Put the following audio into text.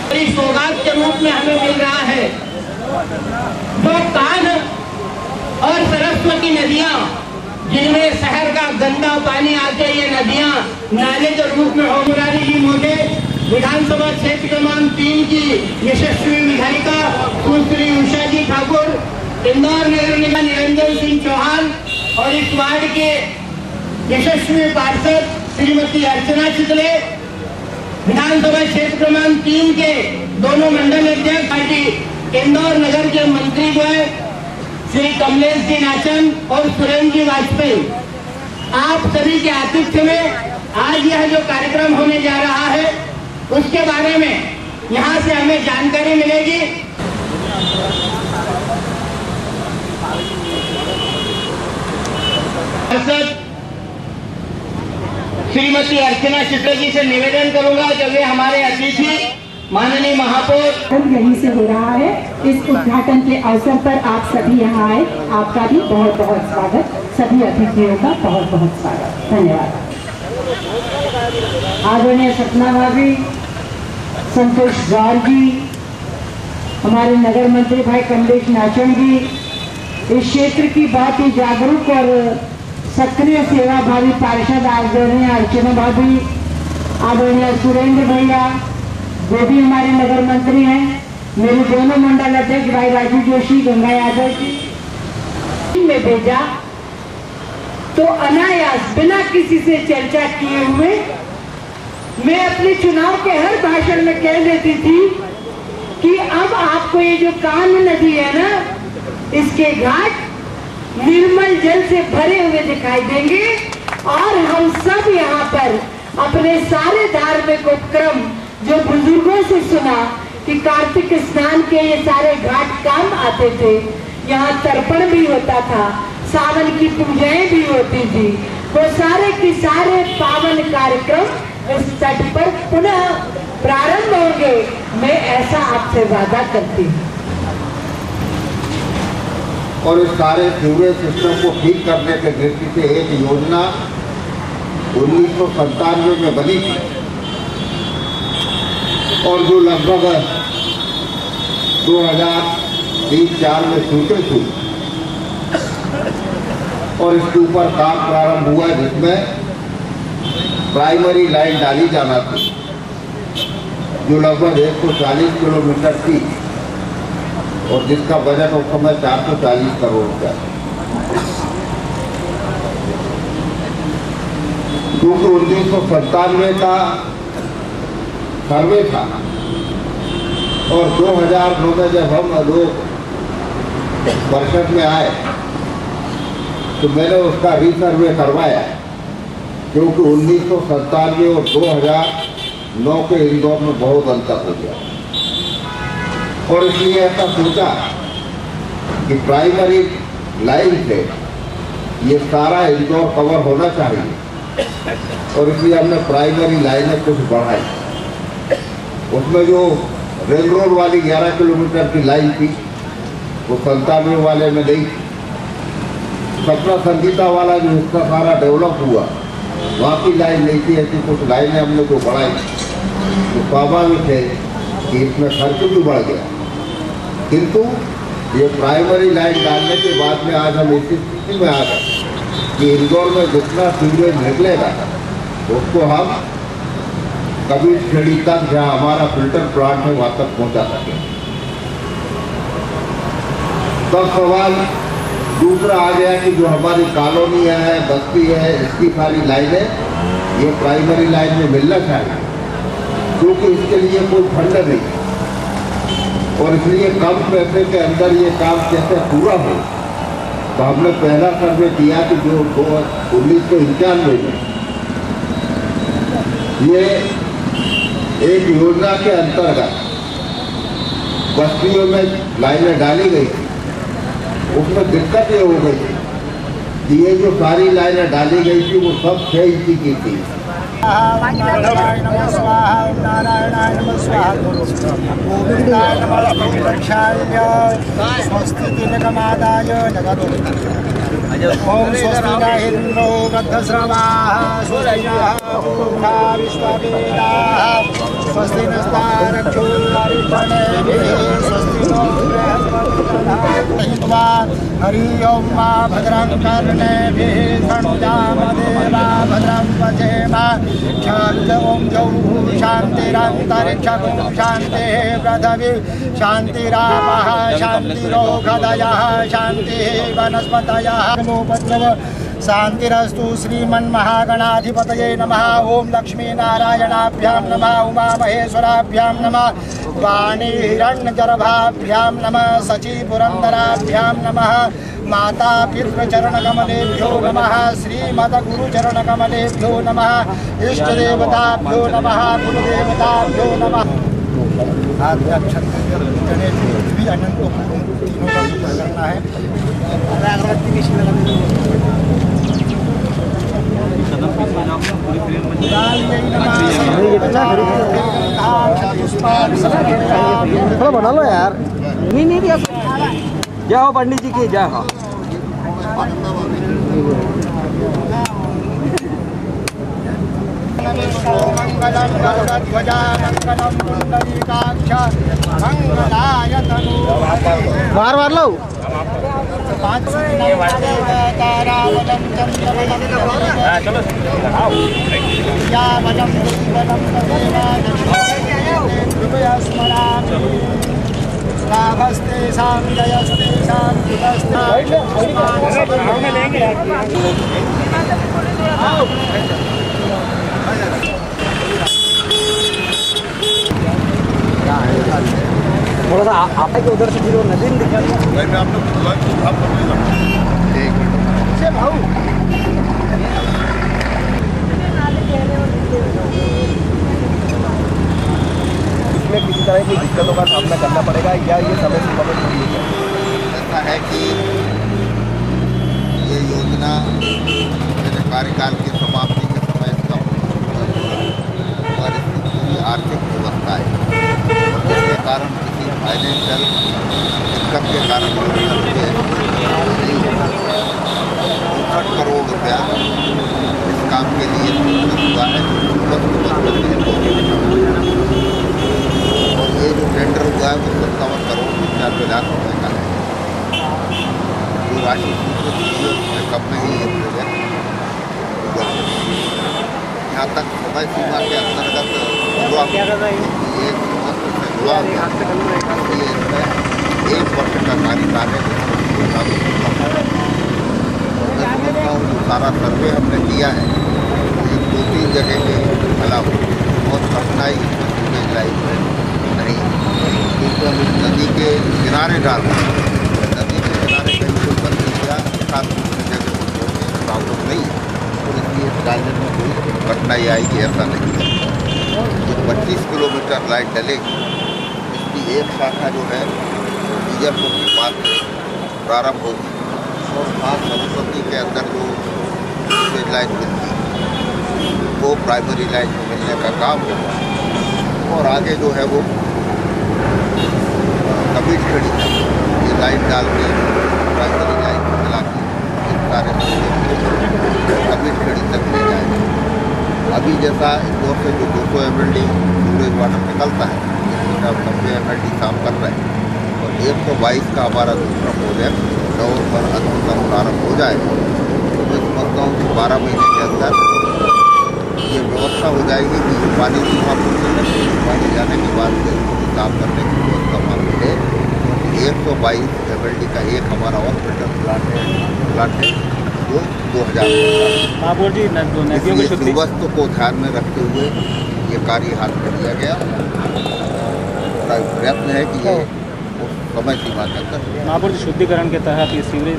बड़ी सौगात के रूप में हमें मिल रहा है। जो कान्ह और सरस्वती नदियां, जिनमें शहर का गंदा पानी आके ये नदियां नाले के रूप में हो। मुरारी जी मोटे विधानसभा क्षेत्र क्रमांक 3 की यशस्वी विधायिका सुश्री उषा जी ठाकुर, इंदौर नगर निगम निरंजन सिंह चौहान और इस वार्ड के यशस्वी पार्षद श्रीमती अर्चना चितले, विधानसभा क्षेत्र क्रमांक 3 के दोनों मंडल अध्यक्ष पार्टी इंदौर नगर के मंत्री द्वय श्री कमलेश जी नाचन और सुरेंद्र जी वाजपेयी, आप सभी के आतिथ्य में आज यह जो कार्यक्रम होने जा रहा है उसके बारे में यहाँ से हमें जानकारी मिलेगी। श्रीमती अर्चना चितले जी से निवेदन करूंगा कि वे हमारे अतिथि माननीय महापौर यहीं से हो रहा है। इस उद्घाटन के अवसर पर आप सभी यहाँ आए, आपका भी बहुत बहुत स्वागत। सभी अतिथियों का बहुत बहुत स्वागत, धन्यवाद। आदरणीय सपना भाभी, संतोष गौर जी, हमारे नगर मंत्री भाई कमलेश नाचन जी, इस क्षेत्र की बहुत ही जागरूक और सक्रिय सेवा भावी पार्षद आदरणीय अर्चना भाभी, आदरणीय सुरेंद्र भैया जो भी हमारे नगर मंत्री हैं, मेरे दोनों मंडल अध्यक्ष भाई राजू जोशी, गंगा यादव जी में भेजा तो अनायास बिना किसी से चर्चा किए हुए मैं अपने चुनाव के हर भाषण में कह देती थी कि अब आपको ये जो कान्ह नदी है ना, इसके घाट निर्मल जल से भरे हुए दिखाई देंगे और हम सब यहाँ पर अपने सारे धार्मिक उपक्रम जो बुजुर्गों से सुना कि कार्तिक स्नान के ये सारे घाट काम आते थे, यहाँ तर्पण भी होता था, सावन की पूजाएं भी होती थी, वो सारे के सारे पावन कार्यक्रम इस तट पर पुनः प्रारंभ होंगे। मैं ऐसा आपसे वादा करती हूँ। और इस सारे सीवरेज सिस्टम को ठीक करने के दृष्टि से एक योजना 1997 में बनी थी और जो लगभग 2003-04 में स्वीकृत हुई और इसके ऊपर काम प्रारंभ हुआ, जिसमें प्राइमरी लाइन डाली जाना थी जो लगभग 140 किलोमीटर थी और जिसका बजट उस समय 440 करोड़ रुपया, क्योंकि 1997 का सर्वे था और 2009 में जब हम लोग परिषद में आए तो मैंने उसका रीसर्वे करवाया, क्योंकि 1997 और 2009 के इंदौर में बहुत अंतर हो गया और इसलिए ऐसा सोचा कि प्राइमरी लाइन से ये सारा इंदौर कवर होना चाहिए और इसलिए हमने प्राइमरी लाइनें कुछ बढ़ाई। उसमें जो रेल रोड वाली 11 किलोमीटर की लाइन थी वो 97 वाले में नहीं थी। सपना संगीता वाला जो हिस्सा सारा डेवलप हुआ वहाँ की लाइन नहीं थी। ऐसी कुछ लाइनें हमने जो बढ़ाई तो स्वाभाविक है कि इसमें खर्च भी बढ़ गया, किंतु ये प्राइमरी लाइन डालने के बाद में आज हम इस स्थिति में आ गए कि इंदौर में जितना सीवरेज निकलेगा उसको हम कबीर खेड़ी तक, जहाँ हमारा फिल्टर प्लांट है, वहाँ तक पहुँचा सकें। तब सवाल दूसरा आ गया कि जो हमारी कॉलोनी है, बस्ती है, इसकी सारी लाइनें ये प्राइमरी लाइन में मिलना चाहिए, क्योंकि इसके लिए कोई फंड नहीं और इसलिए कम पैसे के अंदर ये काम कैसे पूरा हो। तो हमने पहला सर्वे किया कि जो 1991 में ये एक योजना के अंतर्गत बस्तियों में लाइनें डाली गई थी, उसमें दिक्कत ये हो गई कि ये जो सारी लाइनें डाली गई थी वो सब 6 इंची की थी। नारायणाय नमः स्वाहा, नारायणाय नमः स्वाहा, गोविंदाय नमः गोविंदाय स्वस्ति दिनकमादाय जगतो ओम स्वस्ति न इंद्रो बद्धश्रवाः स्वस्ति नः पूर्वा विश्ववेदाः स्वस्ति नस्तारक्षो अरिष्टनेभिः स्वस्ति नो बृहस्पतिर्दधातु हरि ओं मा भद्रं कर्णेभिः शृणुयामदेवा भद्रं पश्येम शान्ति ओं जौः शान्तिरन्तरिक्षं शान्तिः पृथिवी शान्तिरापः शान्तिरोगदयः शान्तिः वनस्पतयः लोपद्रव शांतिरस्तु श्रीमन्महागणाधिपतये नमः। ओं लक्ष्मीनारायणाभ्यां नमः उमामहेश्वराभ्यां नमः वाणी हिरण्यगर्भाभ्यां नमः शचीपुरन्दराभ्यां नमः माता पितृचरणकमलेभ्यो नमः श्रीमद्गुरुचरणकमलेभ्यो नमः इष्टदेवताभ्यो नमः कुलदेवताभ्यो नमः। भी अनंत तीनों का पूजा करना है। अगरबत्ती भी थोड़ा बना लो यार। नहीं जय हो पंडित जी की जय हो। मंगलम गरुड़ध्वजा मंगलम पुंडरीकाक्ष मंगलाय तनु मार लो। पांच तारावलम चंद्रवलम यावलम देवलम कृपया स्मरामि लाभस्तेषां जयस्तेषां थोड़ा सा आप उधर से फिर नदी दिखा इसमें किसी तरह की दिक्कतों का सामना करना पड़ेगा या ये समय सीमा में पूरी है? ऐसा है कि ये योजना मेरे कार्यकाल की समाप्ति के समय कम और इसकी पूरी आर्थिक व्यवस्था है। इसके कारण किसी फाइनेंशियल दिक्कत के कारण 60 करोड़ रुपया इस काम के लिए हुआ है। और ये जो टेंडर हुआ है वो 57 करोड़ 95 लाख रुपये का है। जो राशि स्वीकृत हुई है उससे कम में ही ये प्रोजेक्ट हुआ है। यहाँ तक समय सीमा के अंतर्गत हुआ एक वस्तु से जुड़ा हुआ इसलिए इसमें 1 वर्ष का कार्यकाल है। मैं समझता हूँ जो सारा सर्वे हमने किया है ये 2-3 जगह पे फैला हुआ और कठिनाई इसमें सीवेज लाइन नहीं, क्योंकि हम इस नदी के किनारे डाल रहे हैं। नदी के किनारे कहीं कोई बंदी या खास दूसरी जगह को छोड़ने प्रॉब्लम नहीं है और इसलिए इस डालने में कोई कठिनाई आएगी ऐसा नहीं है। जो 25 किलोमीटर लाइन डलेगी इसकी एक शाखा जो है बीजापुर के पास से प्रारंभ होगी और खास सरस्वती के अंदर जो सीवेज लाइन मिलती है वो प्राइमरी लाइन में मिलने का काम होगा और आगे जो है वो कबीर खड़ी ये लाइन डाल के प्राइमरी लाइन चला के इस सारे कबीर खड़ी तक ले जाएंगे। अभी जैसा इंदौर से जो 200 MLD सूरज वाटर निकलता है इसमें अब 90 MLD काम कर रहे हैं और 122 का हमारा दूसरा प्रोजेक्ट नवंबर अंत तक प्रारंभ हो जाएगा। तो मैं समझता हूँ कि 12 महीने के अंदर ये व्यवस्था हो जाएगी कि पानी सीमा पूछने में पानी जाने के बाद काम करने की व्यवस्था वहाँ मिले। 122 MLD का एक हमारा और फिल्टर प्लांट है जो 2000 वस्तु को ध्यान में रखते हुए ये कार्य हाथ में लिया गया। प्रयत्न है कि ये समय सीमा के अंदर महापुर शुद्धिकरण के तहत ये सीवरेज